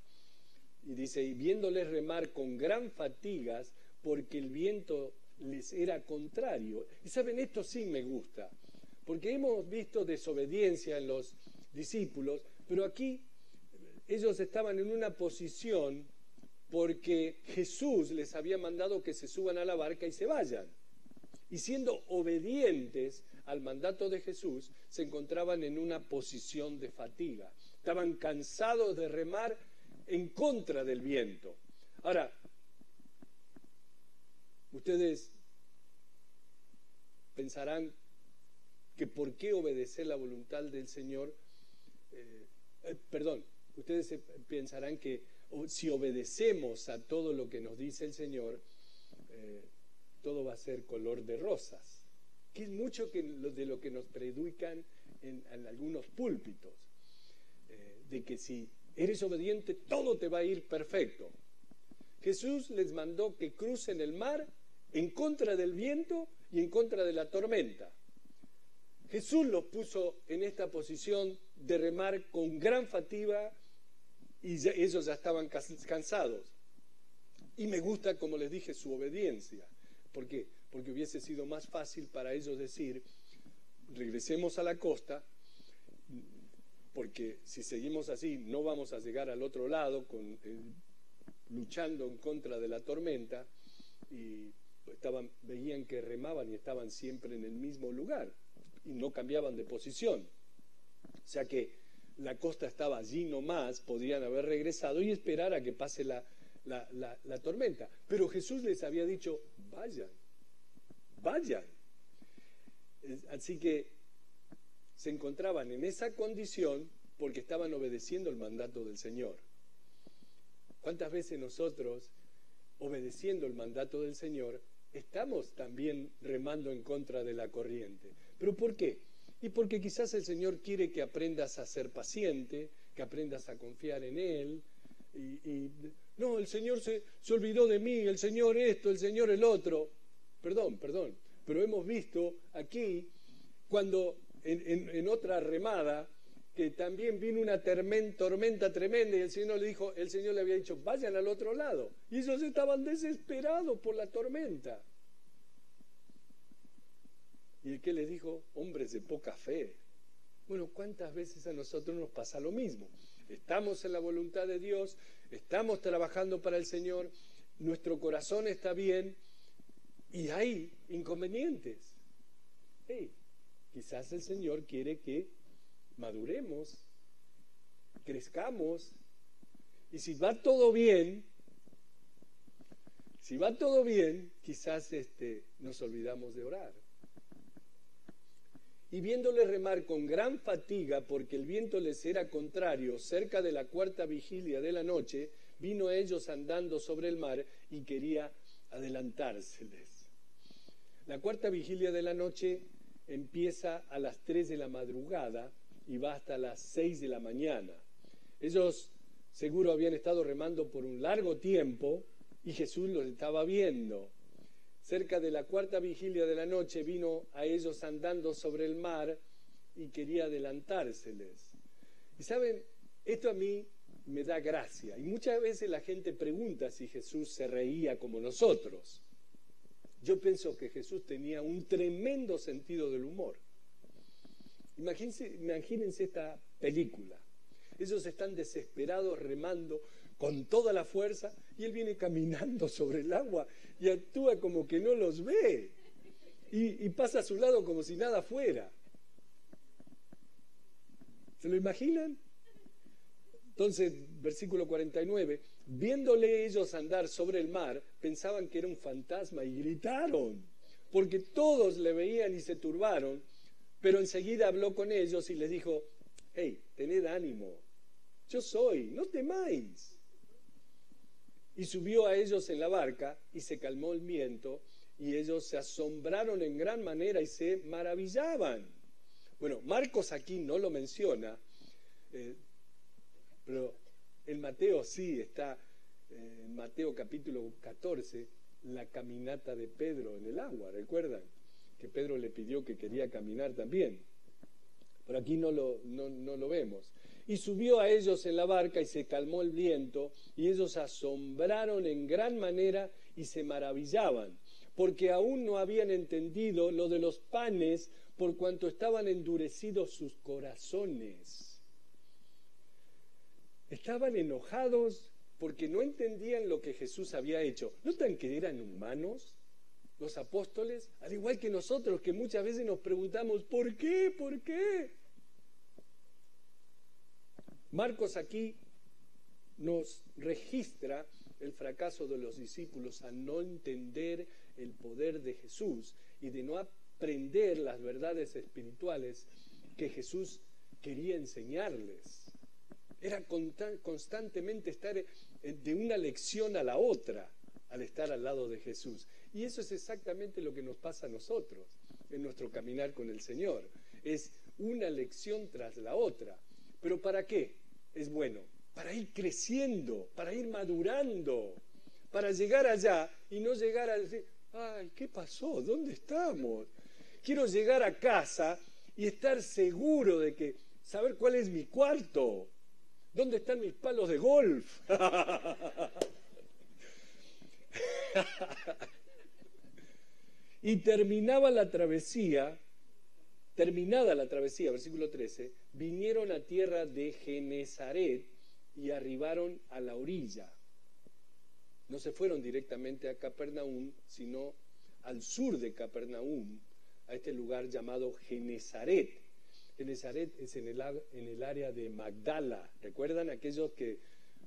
S1: Y dice, y viéndoles remar con gran fatigas, porque el viento les era contrario. Y saben, esto sí me gusta, porque hemos visto desobediencia en los discípulos, pero aquí ellos estaban en una posición porque Jesús les había mandado que se suban a la barca y se vayan. Y siendo obedientes al mandato de Jesús, se encontraban en una posición de fatiga. Estaban cansados de remar en contra del viento. Ahora, ustedes pensarán que por qué obedecer la voluntad del Señor, ustedes pensarán que si obedecemos a todo lo que nos dice el Señor, todo va a ser color de rosas, que es mucho de lo que nos predican en algunos púlpitos, de que si eres obediente todo te va a ir perfecto. Jesús les mandó que crucen el mar en contra del viento y en contra de la tormenta. Jesús los puso en esta posición de remar con gran fatiga y ellos ya estaban cansados. Y me gusta, como les dije, su obediencia. ¿Por qué? Porque hubiese sido más fácil para ellos decir, regresemos a la costa, porque si seguimos así no vamos a llegar al otro lado luchando en contra de la tormenta, y veían que remaban y estaban siempre en el mismo lugar y no cambiaban de posición. O sea que la costa estaba allí nomás, podrían haber regresado y esperar a que pase la tormenta. Pero Jesús les había dicho, vayan. Así que se encontraban en esa condición porque estaban obedeciendo el mandato del Señor. ¿Cuántas veces nosotros, obedeciendo el mandato del Señor, estamos también remando en contra de la corriente? ¿Pero por qué? Y porque quizás el Señor quiere que aprendas a ser paciente, que aprendas a confiar en Él. No, el Señor se olvidó de mí, el Señor esto, el Señor el otro. Perdón. Pero hemos visto aquí, cuando en otra remada, que también vino una tormenta tremenda y el Señor le había dicho, vayan al otro lado. Y ellos estaban desesperados por la tormenta. ¿Y el que les dijo? Hombres de poca fe. Bueno, ¿cuántas veces a nosotros nos pasa lo mismo? Estamos en la voluntad de Dios, estamos trabajando para el Señor, nuestro corazón está bien y hay inconvenientes. Quizás el Señor quiere que maduremos, crezcamos, y si va todo bien, quizás nos olvidamos de orar. Y viéndole remar con gran fatiga, porque el viento les era contrario, cerca de la 4ª vigilia de la noche, vino a ellos andando sobre el mar y quería adelantárseles. La 4ª vigilia de la noche empieza a las 3 de la madrugada y va hasta las 6 de la mañana. Ellos seguro habían estado remando por un largo tiempo y Jesús los estaba viendo. Cerca de la 4ª vigilia de la noche vino a ellos andando sobre el mar y quería adelantárseles. Y saben, esto a mí me da gracia. Y muchas veces la gente pregunta si Jesús se reía como nosotros. Yo pienso que Jesús tenía un tremendo sentido del humor. Imagínense esta película. Ellos están desesperados remando con toda la fuerza y Él viene caminando sobre el agua y actúa como que no los ve y pasa a su lado como si nada fuera. ¿Se lo imaginan? Entonces, versículo 49, viéndole ellos andar sobre el mar, pensaban que era un fantasma y gritaron, porque todos le veían y se turbaron, pero enseguida habló con ellos y les dijo, hey, tened ánimo, yo soy, no temáis. Y subió a ellos en la barca y se calmó el viento y ellos se asombraron en gran manera y se maravillaban. Bueno, Marcos aquí no lo menciona, pero en Mateo sí está, en Mateo capítulo 14, la caminata de Pedro en el agua, ¿recuerdan? que Pedro le pidió que quería caminar también. Pero aquí no lo vemos. Y subió a ellos en la barca y se calmó el viento, y ellos asombraron en gran manera y se maravillaban, porque aún no habían entendido lo de los panes, por cuanto estaban endurecidos sus corazones. Estaban enojados porque no entendían lo que Jesús había hecho. ¿Notan que eran humanos los apóstoles? Al igual que nosotros, que muchas veces nos preguntamos, ¿por qué? ¿Por qué? Marcos aquí nos registra el fracaso de los discípulos al no entender el poder de Jesús y de no aprender las verdades espirituales que Jesús quería enseñarles. Era constantemente estar de una lección a la otra al estar al lado de Jesús. Y eso es exactamente lo que nos pasa a nosotros en nuestro caminar con el Señor. Es una lección tras la otra. ¿Pero para qué? Es bueno, para ir creciendo, para ir madurando, para llegar allá y no llegar a decir, ay, ¿qué pasó? ¿Dónde estamos? Quiero llegar a casa y estar seguro de que, saber cuál es mi cuarto, dónde están mis palos de golf. Y terminada la travesía, versículo 13, vinieron a tierra de Genesaret y arribaron a la orilla. No se fueron directamente a Capernaum, sino al sur de Capernaum, a este lugar llamado Genesaret. Genesaret es en el área de Magdala. ¿Recuerdan aquellos que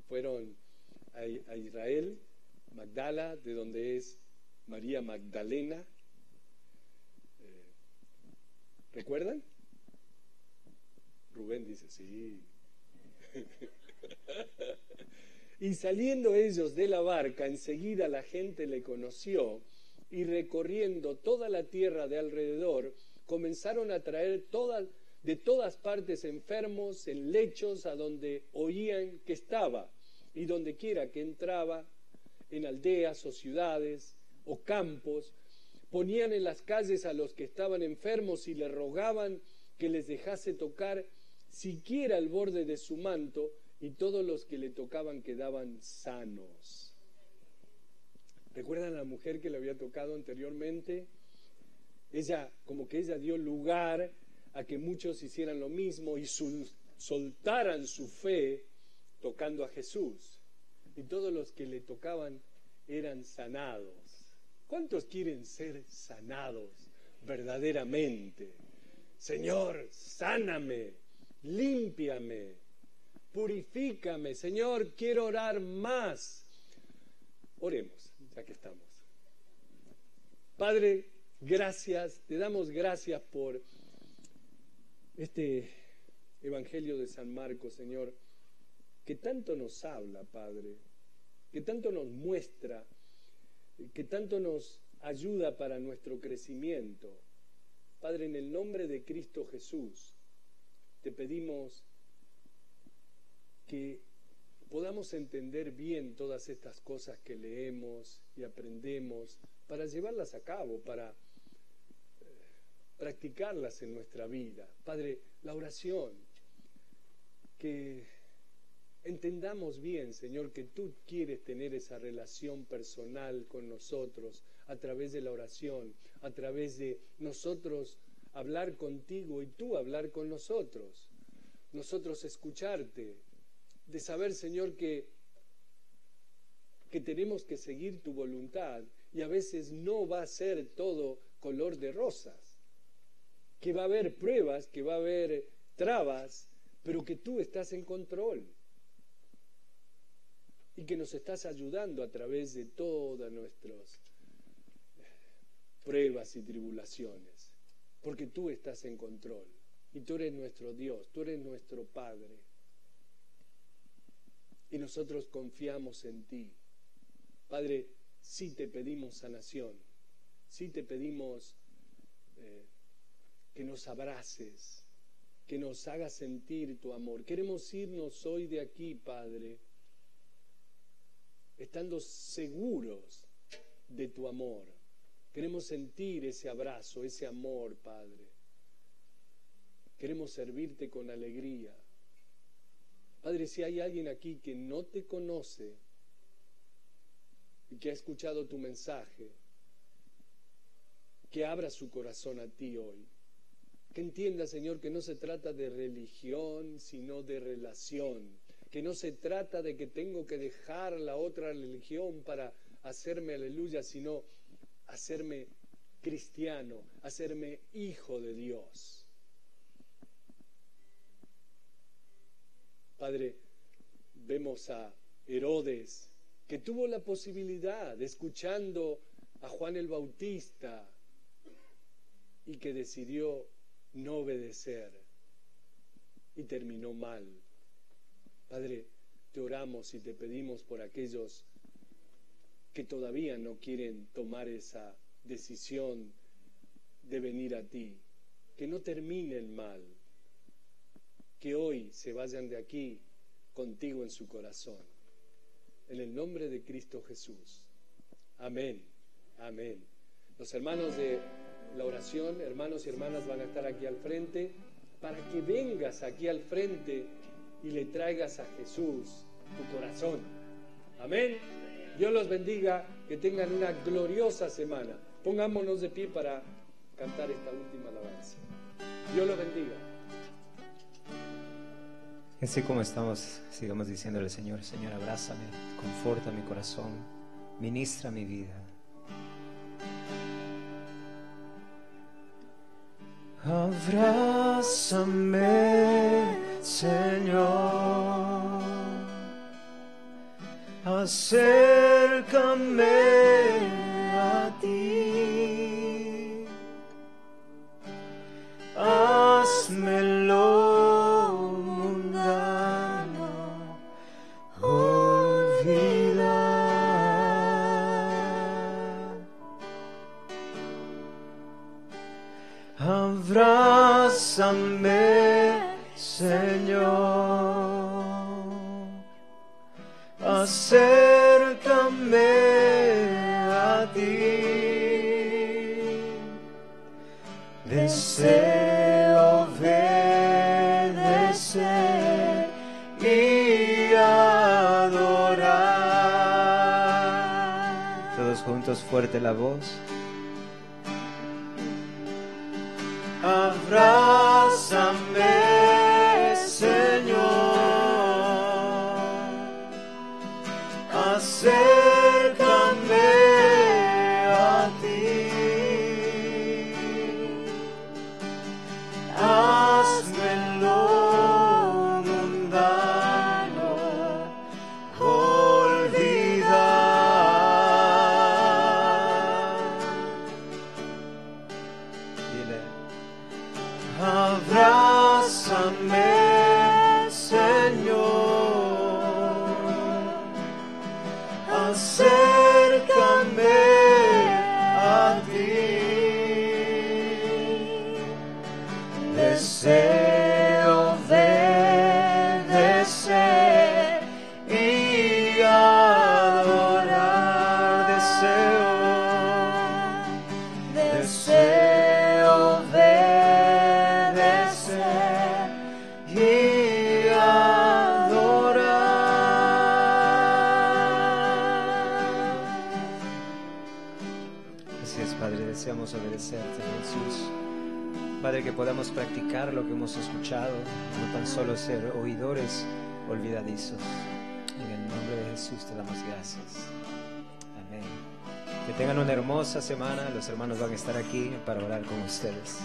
S1: fueron a Israel? Magdala, de donde es María Magdalena. ¿Recuerdan? Rubén dice, sí. Y saliendo ellos de la barca, enseguida la gente le conoció, y recorriendo toda la tierra de alrededor, comenzaron a traer de todas partes enfermos en lechos a donde oían que estaba, y donde quiera que entraba, en aldeas o ciudades o campos, ponían en las calles a los que estaban enfermos y le rogaban que les dejase tocar siquiera el borde de su manto, y todos los que le tocaban quedaban sanos. ¿Recuerdan a la mujer que le había tocado anteriormente? Como que ella dio lugar a que muchos hicieran lo mismo y soltaran su fe tocando a Jesús. Y todos los que le tocaban eran sanados. ¿Cuántos quieren ser sanados verdaderamente? Señor, sáname, límpiame, purifícame. Señor, quiero orar más. Oremos, ya que estamos. Padre, gracias, te damos gracias por este Evangelio de San Marcos, Señor, que tanto nos habla, Padre, que tanto nos muestra, que tanto nos ayuda para nuestro crecimiento. Padre, en el nombre de Cristo Jesús, te pedimos que podamos entender bien todas estas cosas que leemos y aprendemos para llevarlas a cabo, para practicarlas en nuestra vida. Padre, la oración, que entendamos bien, Señor, que tú quieres tener esa relación personal con nosotros a través de la oración, a través de nosotros hablar contigo y tú hablar con nosotros, nosotros escucharte, de saber, Señor, que tenemos que seguir tu voluntad y a veces no va a ser todo color de rosas, que va a haber pruebas, que va a haber trabas, pero que tú estás en control y que nos estás ayudando a través de todas nuestras pruebas y tribulaciones, porque tú estás en control y tú eres nuestro Dios, tú eres nuestro Padre. Y nosotros confiamos en ti. Padre, sí te pedimos sanación, sí te pedimos que nos abraces, que nos hagas sentir tu amor. Queremos irnos hoy de aquí, Padre, estando seguros de tu amor, Queremos sentir ese abrazo, ese amor, Padre. Queremos servirte con alegría. Padre, si hay alguien aquí que no te conoce y que ha escuchado tu mensaje, que abra su corazón a ti hoy. Que entienda, Señor, que no se trata de religión, sino de relación. Que no se trata de que tengo que dejar la otra religión para hacerme aleluya, sino hacerme cristiano, hacerme hijo de Dios. Padre, vemos a Herodes, que tuvo la posibilidad, escuchando a Juan el Bautista, y que decidió no obedecer y terminó mal. Padre, te oramos y te pedimos por aquellos que todavía no quieren tomar esa decisión de venir a ti, que no terminen mal, que hoy se vayan de aquí contigo en su corazón. En el nombre de Cristo Jesús. Amén. Amén. Los hermanos de la oración, hermanos y hermanas, van a estar aquí al frente para que vengas aquí al frente y le traigas a Jesús tu corazón. Amén. Dios los bendiga, que tengan una gloriosa semana. Pongámonos de pie para cantar esta última alabanza. Dios los bendiga.
S2: Así como estamos, sigamos diciéndole al Señor: Señor, abrázame, conforta mi corazón, ministra mi vida. Abrázame, Señor, acércame a ti, házmelo mundano olvidar. Abrázame, Señor, acércame a ti. Deseo obedecer y adorar. Todos juntos, fuerte la voz. Abrázame, Señor, acércame a ti, házmelo mundano olvidar. Dile: abrázame, Señor, acércame a ti. Deseo obedecer y adorar. Deseo obedecer y adorar. Así es, Padre, deseamos obedecerte, Jesús. Padre, que podamos practicar lo que hemos escuchado, no tan solo ser oidores olvidadizos. En el nombre de Jesús te damos gracias. Amén. Que tengan una hermosa semana. Los hermanos van a estar aquí para orar con ustedes.